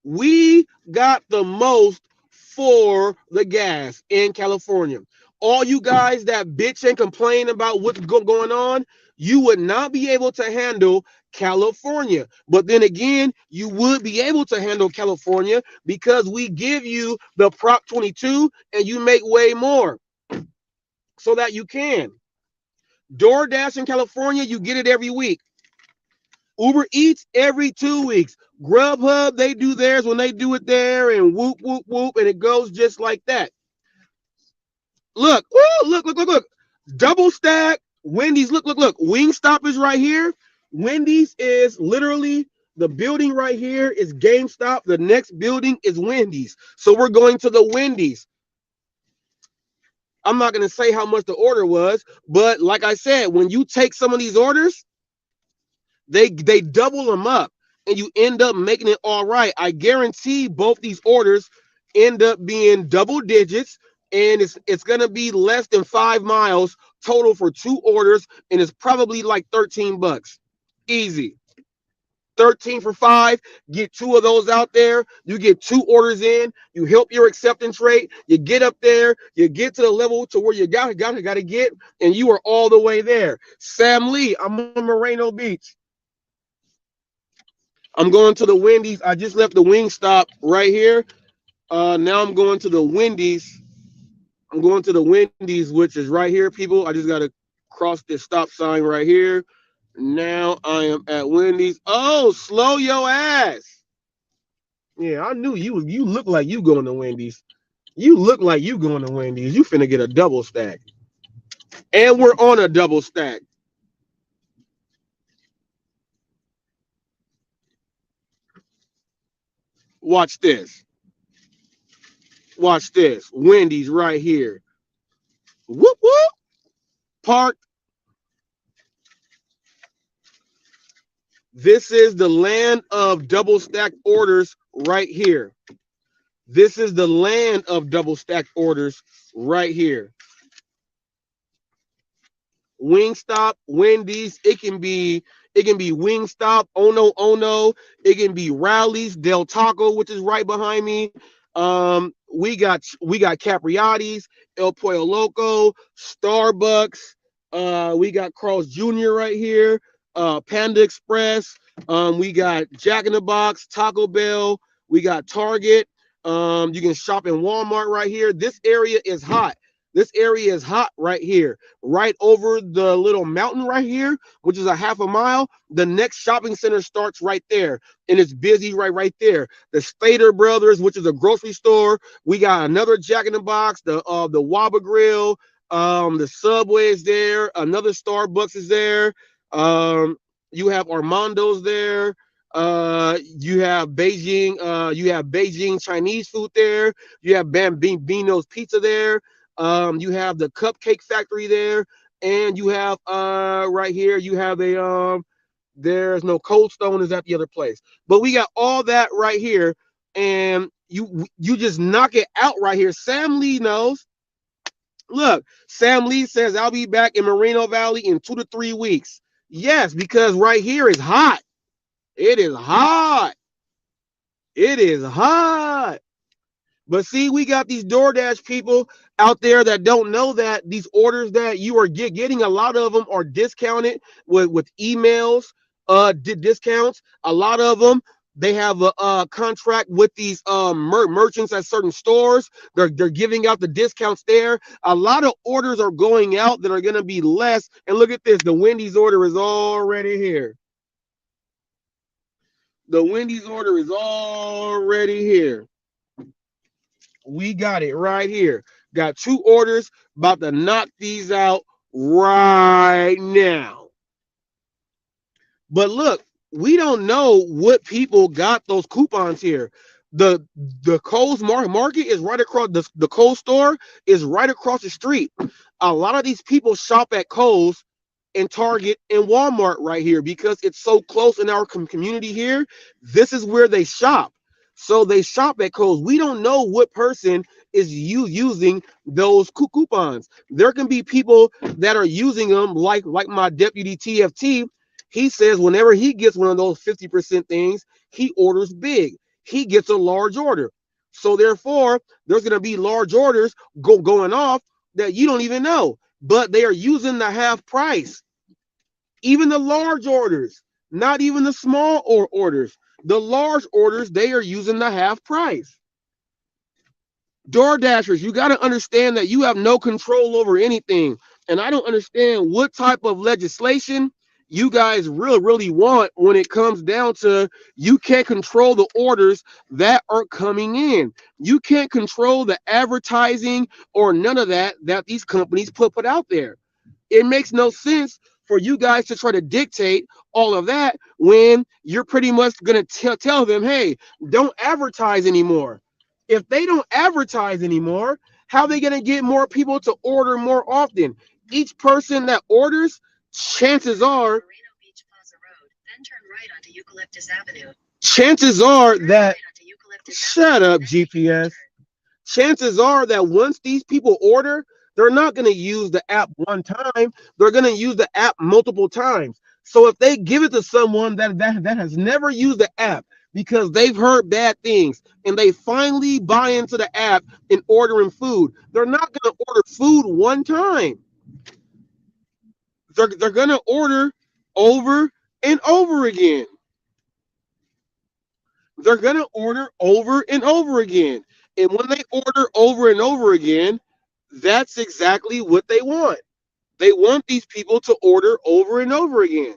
We got the most for the gas in California. All you guys that bitch and complain about what's going on, you would not be able to handle California. But then again, you would be able to handle California because we give you the Prop 22 and you make way more so that you can. DoorDash in California, you get it every week. Uber Eats every 2 weeks. Grubhub, they do theirs when they do it there, and whoop, whoop, whoop, and it goes just like that. Look, ooh, look. Double stack, Wendy's, look. Wingstop is right here. Wendy's is literally the building right here is GameStop. The next building is Wendy's. So we're going to the Wendy's. I'm not going to say how much the order was, but like I said, when you take some of these orders, they double them up and you end up making it all right. I guarantee both these orders end up being double digits, and it's going to be less than 5 miles total for 2 orders, and it's probably like $13. Easy. 13 for 5, get 2 of those out there, you get 2 orders in, you help your acceptance rate, you get up there, you get to the level to where you gotta get, and you are all the way there. Sam Lee, I'm on Moreno Beach. I'm going to the Wendy's. I just left the Wingstop right here. Now I'm going to the Wendy's. I'm going to the Wendy's, which is right here, people. I just got to cross this stop sign right here. Now I am at Wendy's. Oh, slow your ass. Yeah, I knew you. You look like you going to Wendy's. You look like you going to Wendy's. You finna get a double stack. And we're on a double stack. Watch this. Watch this. Wendy's right here. Whoop, whoop. Park. This is the land of double stacked orders right here. This is the land of double stacked orders right here. Wingstop, Wendy's, it can be Wingstop, Ono, it can be Rally's, Del Taco, which is right behind me. We got Capriati's, El Pollo Loco, Starbucks. We got Carl's Jr. right here. Panda Express. We got Jack in the Box, Taco Bell. We got Target. You can shop in Walmart right here. This area is hot. This area is hot right here, right over the little mountain right here, which is a half a mile. The next shopping center starts right there, and it's busy right there. The Stater Brothers, which is a grocery store. We got another Jack in the Box, the Waba Grill, the Subway is there. Another Starbucks is there. You have Armando's there. You have Beijing Chinese food there. You have Bambino's Pizza there. You have the Cupcake Factory there, and you have right here you have a there's no Cold Stone is at the other place, but we got all that right here, and you just knock it out right here. Sam Lee knows. Look, Sam Lee says I'll be back in Moreno Valley in 2 to 3 weeks. Yes, because right here is hot. It is hot. It is hot. But see, we got these DoorDash people out there that don't know that these orders that you are getting, a lot of them are discounted with emails, discounts. A lot of them, they have a contract with these merchants at certain stores. They're giving out the discounts there. A lot of orders are going out that are going to be less. And look at this, the Wendy's order is already here. The Wendy's order is already here. We got it right here. Got 2 orders, about to knock these out right now. But look, we don't know what people got those coupons here. The Kohl's market is right across the Kohl's store is right across the street. A lot of these people shop at Kohl's and Target and Walmart right here because it's so close in our community here. This is where they shop. So they shop at Kohl's. We don't know what person is using those coupons. There can be people that are using them, like my deputy TFT. He says whenever he gets one of those 50% things, he orders big. He gets a large order. So therefore, there's going to be large orders going off that you don't even know. But they are using the half price. Even the large orders, not even the small orders. The large orders, they are using the half price. DoorDashers, you got to understand that you have no control over anything. And I don't understand what type of legislation you guys really want when it comes down to you can't control the orders that are coming in. You can't control the advertising or none of that these companies put out there. It makes no sense for you guys to try to dictate all of that when you're pretty much going to tell them, hey, don't advertise anymore. If they don't advertise anymore, how are they going to get more people to order more often? Each person that orders, chances are, chances are that, shut up, GPS. Chances are that once these people order, they're not going to use the app one time. They're going to use the app multiple times. So if they give it to someone that has never used the app because they've heard bad things and they finally buy into the app and ordering food, they're not going to order food one time. They're going to order over and over again. They're going to order over and over again. And when they order over and over again, that's exactly what they want. They want these people to order over and over again.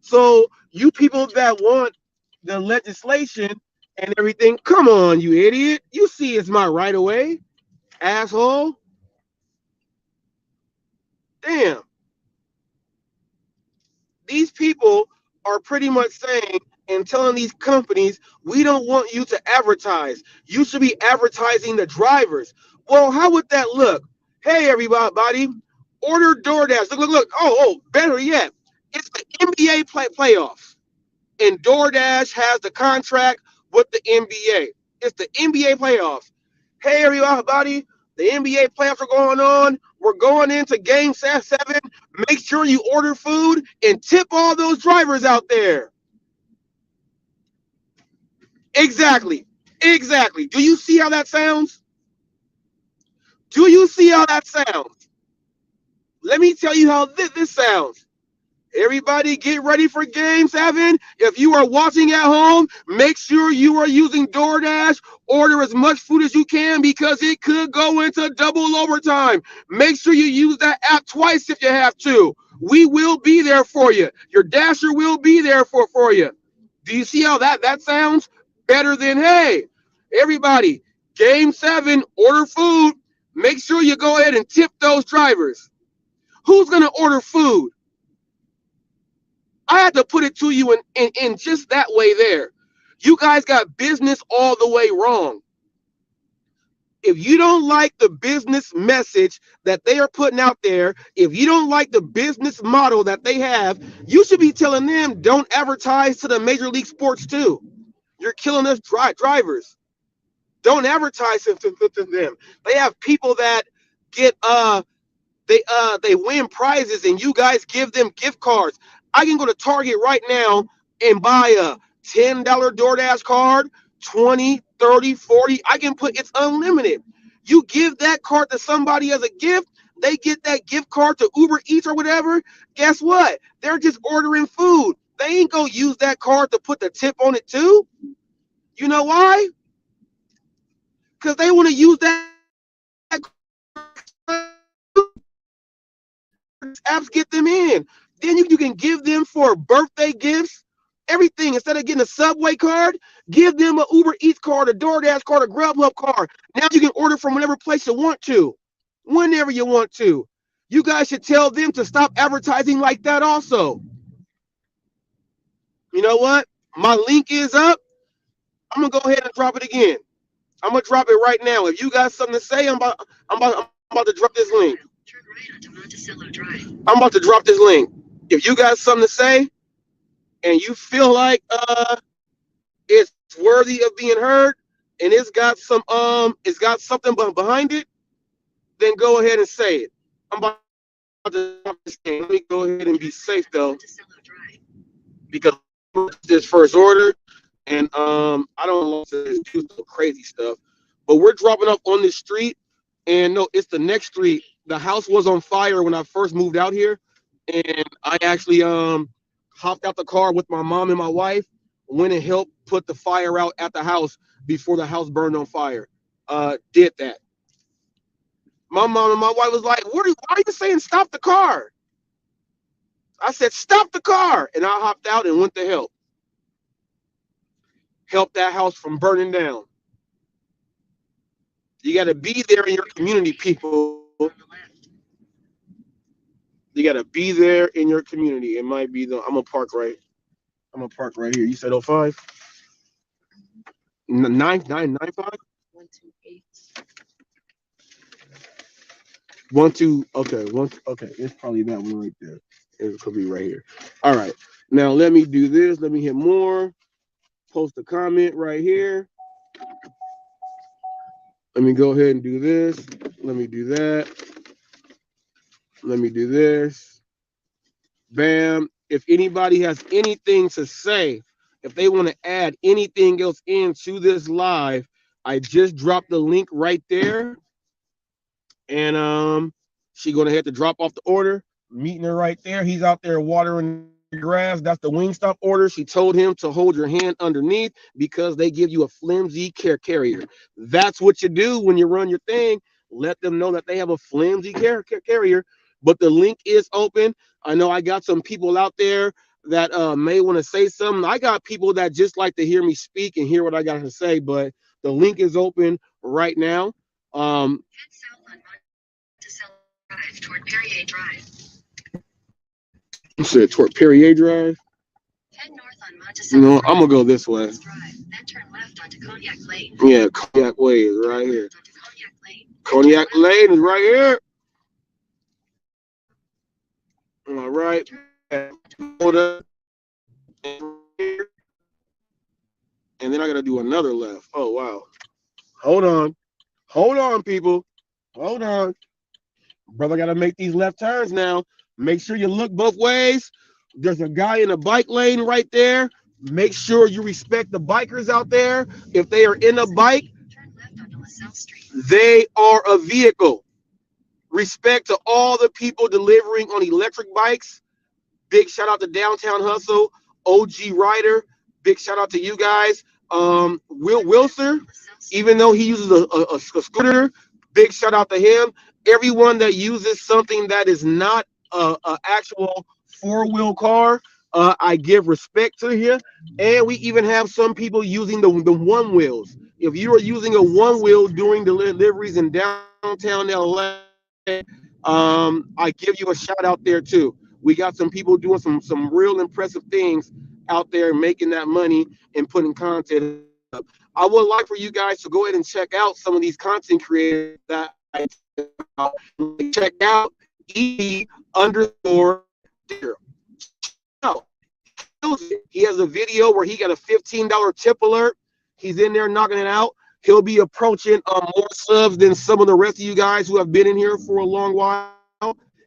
So you people that want the legislation and everything, come on, you idiot. You see it's my right of way, asshole. Damn. These people are pretty much saying and telling these companies, we don't want you to advertise. You should be advertising the drivers. Well, how would that look? Hey, everybody, order DoorDash. Look. Oh, better yet, it's the NBA playoffs. And DoorDash has the contract with the NBA. It's the NBA playoffs. Hey, everybody, the NBA playoffs are going on. We're going into game 7. Make sure you order food and tip all those drivers out there. Exactly. Do you see how that sounds? Do you see how that sounds? Let me tell you how this sounds. Everybody get ready for game 7. If you are watching at home, make sure you are using DoorDash. Order as much food as you can because it could go into double overtime. Make sure you use that app twice if you have to. We will be there for you. Your Dasher will be there for you. Do you see how that sounds? Better than, hey, everybody, game 7, order food. Make sure you go ahead and tip those drivers. Who's going to order food? I had to put it to you in just that way there. You guys got business all the way wrong. If you don't like the business message that they are putting out there, if you don't like the business model that they have, you should be telling them don't advertise to the major league sports too. You're killing us drivers. Don't advertise to them. They have people that get they win prizes and you guys give them gift cards. I can go to Target right now and buy a $10 DoorDash card, 20, 30, 40. I can put it's unlimited. You give that card to somebody as a gift, they get that gift card to Uber Eats or whatever. Guess what? They're just ordering food. They ain't gonna use that card to put the tip on it too. You know why? Because they want to use that apps get them in. Then you can give them for birthday gifts, everything. Instead of getting a Subway card, give them a Uber Eats card, a DoorDash card, a Grubhub card. Now you can order from whatever place you want to, whenever you want to. You guys should tell them to stop advertising like that also. You know what? My link is up. I'm going to go ahead and drop it again. I'm going to drop it right now. If you got something to say, I'm about to drop this link. Turn right onto Monticello Drive. I'm about to drop this link. If you got something to say and you feel like it's worthy of being heard and it's got something behind it, then go ahead and say it. I'm about to drop this thing. Let me go ahead and be safe though, because this first order and I don't want to do some crazy stuff, but we're dropping off on this street, and no, it's the next street. The house was on fire when I first moved out here, and I actually hopped out the car with my mom and my wife, went and helped put the fire out at the house before the house burned on fire. Did that. My mom and my wife was like, why are you saying stop the car? I said, stop the car. And I hopped out and went to help that house from burning down. You got to be there in your community, people. You got to be there in your community. It might be I'm gonna park right here. You said 05? 995? 128. 12. Okay, okay. It's probably that one right there. It could be right here. All right. Now let me do this. Let me hit more. Post a comment right here. Let me go ahead and do this. Let me do that. Let me do this. Bam. If anybody has anything to say, if they want to add anything else into this live, I just dropped the link right there. And she gonna have to drop off the order. Meeting her right there. He's out there watering the grass. That's the Wingstop order. She told him to hold your hand underneath because they give you a flimsy carrier. That's what you do when you run your thing. Let them know that they have a flimsy carrier. But the link is open. I know I got some people out there that may want to say something. I got people that just like to hear me speak and hear what I got to say. But the link is open right now. Head south on Monticello Drive toward Perrier Drive. You said toward Perrier Drive? Head north on Monticello. No, I'm gonna go this way. Then turn left onto Cognac Lane. Yeah, Cognac Way is right here. Cognac Lane is right here. All right. And then I gotta do another left. Oh wow. Hold on, people. Hold on. Brother gotta make these left turns now. Make sure you look both ways. There's a guy in a bike lane right there. Make sure you respect the bikers out there. If they are in a bike, they are a vehicle. Respect to all the people delivering on electric bikes. Big shout out to Downtown Hustle, OG Rider. Big shout out to you guys. Will Wilson, even though he uses a scooter, big shout out to him. Everyone that uses something that is not a actual four-wheel car, I give respect to him. And we even have some people using the one wheels. If you are using a one wheel doing deliveries in downtown LA, I give you a shout out there too. We got some people doing some real impressive things out there, making that money and putting content I would like for you guys to go ahead and check out some of these content creators that I check out E underscore deer. He has a video where he got a $15 tip alert. He's in there knocking it out. He'll be approaching more subs than some of the rest of you guys who have been in here for a long while.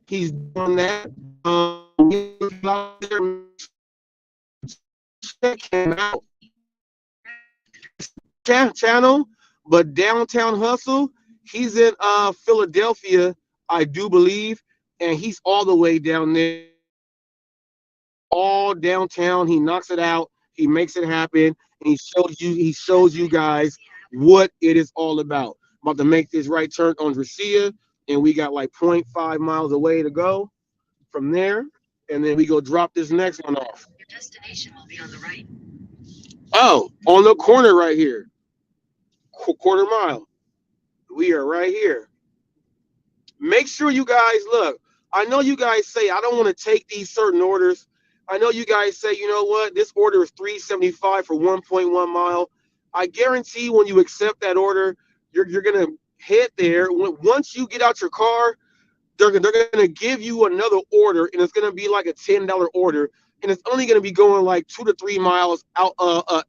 He's doing that. Check him out. Channel, but Downtown Hustle, he's in Philadelphia, I do believe, and he's all the way down there, all downtown. He knocks it out, he makes it happen, and he shows you guys what it is all about. I'm about to make this right turn on Dracia, and we got like 0.5 miles away to go from there, and then we go drop this next one off. Your destination will be on the right. Oh, on the corner right here. Quarter mile. We are right here. Make sure you guys look. I know you guys say I don't want to take these certain orders. I know you guys say, you know what, this order is $3.75 for 1.1 mile. I guarantee when you accept that order, you're gonna head there. Once you get out your car, they're gonna give you another order, and it's gonna be like a $10 order, and it's only gonna be going like 2 to 3 miles out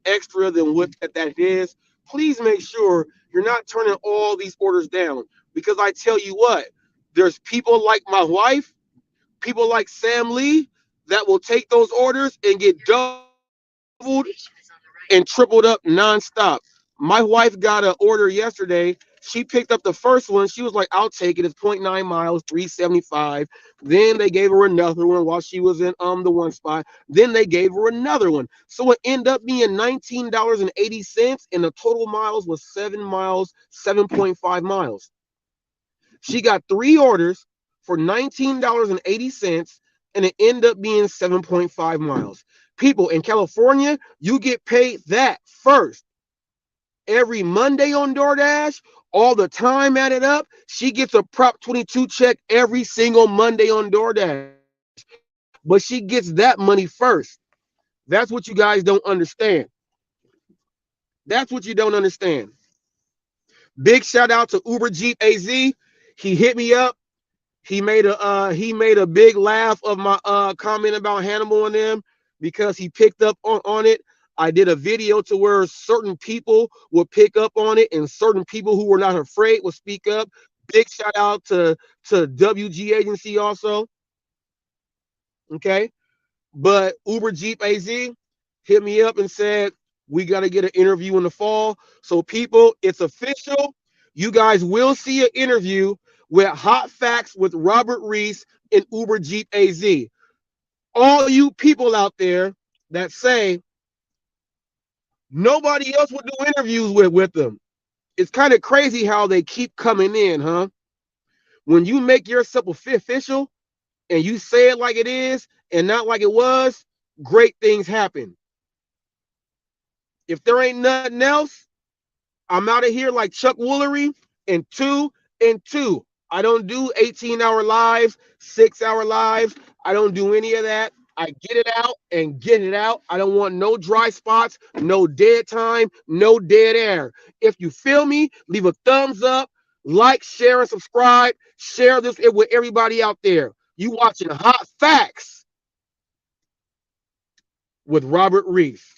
extra than what that is. Please make sure you're not turning all these orders down, because I tell you what, there's people like my wife, people like Sam Lee, that will take those orders and get doubled and tripled up nonstop. My wife got an order yesterday. She picked up the first one. She was like, I'll take it. It's 0.9 miles, $3.75. Then they gave her another one while she was in the one spot. Then they gave her another one. So it ended up being $19.80, and the total miles was 7 miles, 7.5 miles. She got 3 orders for $19.80, and it ended up being 7.5 miles. People in California, you get paid that first. Every Monday on DoorDash, all the time added up, she gets a Prop 22 check every single Monday on DoorDash. But she gets that money first. That's what you guys don't understand. That's what you don't understand. Big shout out to Uber Jeep AZ. He hit me up. He made a big laugh of my comment about Hannibal and them, because he picked up on it. I did a video to where certain people would pick up on it, and certain people who were not afraid would speak up. Big shout out to WG Agency also. Okay. But Uber Jeep AZ hit me up and said, we got to get an interview in the fall. So people, it's official. You guys will see an interview with Hot Facts with Robert Reese and Uber Jeep AZ. All you people out there that say nobody else would do interviews with them, it's kind of crazy how they keep coming in, huh? When you make yourself official and you say it like it is and not like it was, great things happen. If there ain't nothing else, I'm out of here like Chuck Woolery, and 2 and 2. I don't do 18-hour lives, 6-hour lives. I don't do any of that. I get it out and get it out. I don't want no dry spots, no dead time, no dead air. If you feel me, leave a thumbs up, like, share, and subscribe. Share this with everybody out there. You watching Hot Facts with Robert Reese.